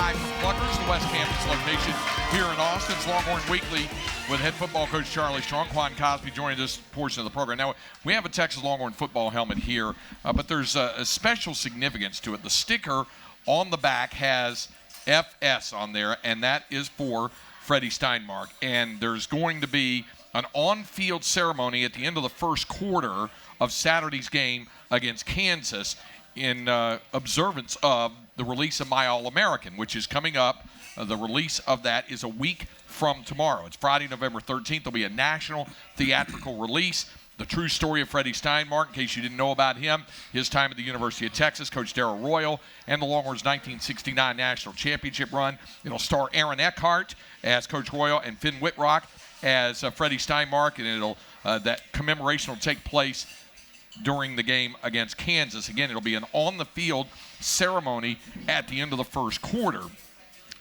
live from Pluckers, the West Campus location here in Austin's Longhorn Weekly with head football coach Charlie Strong. Quan Cosby joining this portion of the program. Now, we have a Texas Longhorn football helmet here, but there's a special significance to it. The sticker on the back has FS on there, and that is for Freddie Steinmark. And there's going to be an on-field ceremony at the end of the first quarter of Saturday's game against Kansas in observance of the release of My All-American, which is coming up. The release of that is a week from tomorrow. It's Friday, November 13th. There'll be a national theatrical release. The true story of Freddie Steinmark, in case you didn't know about him, his time at the University of Texas, Coach Darrell Royal, and the Longhorns' 1969 National Championship run. It'll star Aaron Eckhart as Coach Royal and Finn Whitrock as Freddie Steinmark, and that commemoration will take place during the game against Kansas. Again, it'll be an on-the-field ceremony at the end of the first quarter.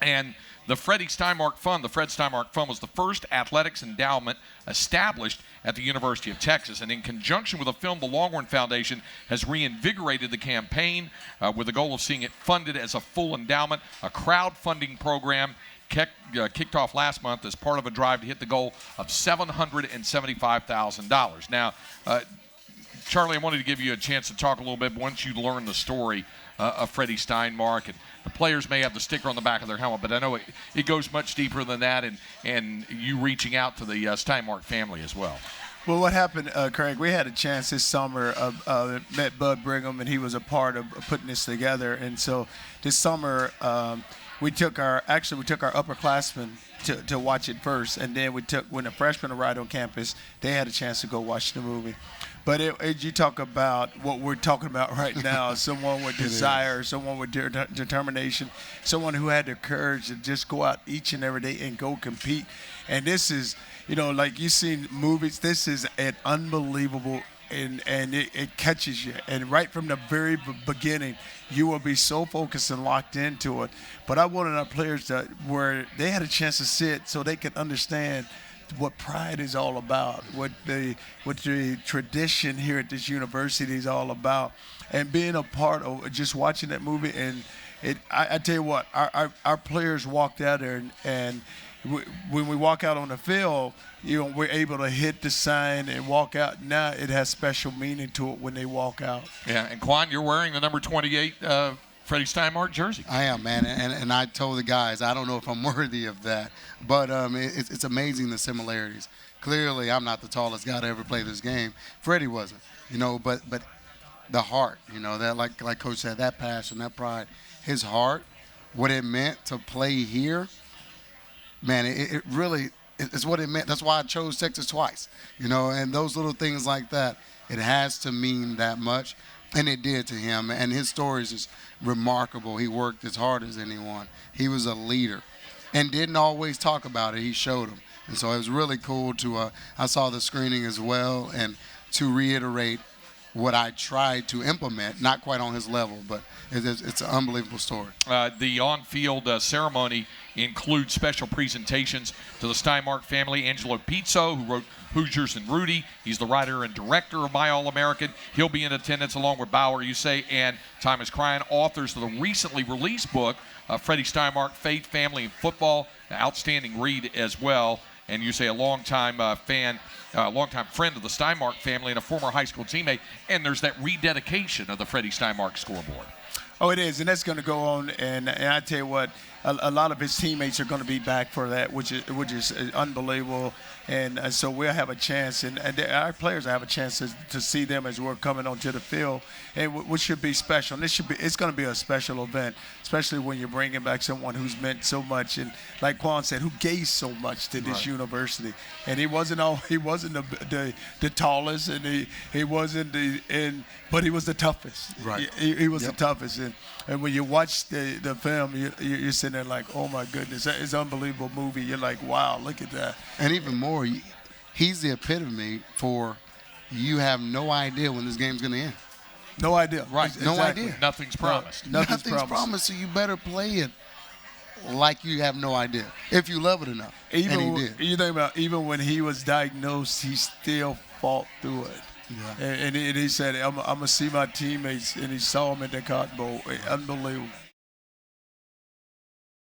And the Freddie Steinmark Fund, the Fred Steinmark Fund, was the first athletics endowment established at the University of Texas. And in conjunction with the film, the Longhorn Foundation has reinvigorated the campaign with the goal of seeing it funded as a full endowment. A crowdfunding program kicked off last month as part of a drive to hit the goal of $775,000. Now, Charlie, I wanted to give you a chance to talk a little bit once you learn the story of Freddie Steinmark. And the players may have the sticker on the back of their helmet, but I know it goes much deeper than that, and you reaching out to the Steinmark family as well. Well, what happened, Craig, we had a chance this summer met Bud Brigham, and he was a part of putting this together. And so this summer we took our upperclassmen to watch it first, and then when the freshmen arrived on campus, they had a chance to go watch the movie. But you talk about what we're talking about right now, someone with desire, someone with determination, someone who had the courage to just go out each and every day and go compete. And this is, like you've seen movies, this is an unbelievable, and it catches you. And right from the very beginning, you will be so focused and locked into it. But I wanted our players where they had a chance to sit so they could understand what pride is all about, what the tradition here at this university is all about, and being a part of just watching that movie. And I tell you what, our players walked out there, and when we walk out on the field, we're able to hit the sign and walk out. Now it has special meaning to it when they walk out. Yeah, and Quan, you're wearing the number 28 Freddie Steinmark jersey. I am, man, and I told the guys, I don't know if I'm worthy of that, but it's amazing the similarities. Clearly, I'm not the tallest guy to ever play this game. Freddie wasn't, but the heart, that like Coach said, that passion, that pride, his heart, what it meant to play here, man, it really is what it meant. That's why I chose Texas twice, and those little things like that, it has to mean that much. And it did to him, and his story is just remarkable. He worked as hard as anyone. He was a leader and didn't always talk about it. He showed them. And so it was really cool to I saw the screening as well, and to reiterate what I tried to implement, not quite on his level, but it's an unbelievable story. The on-field ceremony includes special presentations to the Steinmark family. Angelo Pizzo, who wrote Hoosiers and Rudy. He's the writer and director of My All-American. He'll be in attendance along with Bauer Usay and Thomas Cryan, authors of the recently released book, Freddie Steinmark, Faith, Family, and Football. An outstanding read as well. And Usay, a longtime friend of the Steinmark family and a former high school teammate. And there's that rededication of the Freddie Steinmark scoreboard. Oh, it is, and that's going to go on. And I tell you what, a lot of his teammates are going to be back for that, which is unbelievable. And so we'll have a chance, and our players have a chance to see them as we're coming onto the field, and which should be special. And it's going to be a special event, especially when you're bringing back someone who's meant so much, and like Quan said, who gave so much to this university. And he wasn't the tallest, and he wasn't but he was the toughest. Right. He was the toughest. And when you watch the film, you're sitting there like, oh, my goodness, it's an unbelievable movie. You're like, wow, look at that. And even more, he's the epitome for you have no idea when this game's going to end. No idea. Right, exactly. No idea. Nothing's promised. Nothing's promised, so you better play it like you have no idea, if you love it enough. And he did. You think about even when he was diagnosed, he still fought through it. Yeah. And he said, I'm going to see my teammates, and he saw them at the Cotton Bowl. Unbelievable.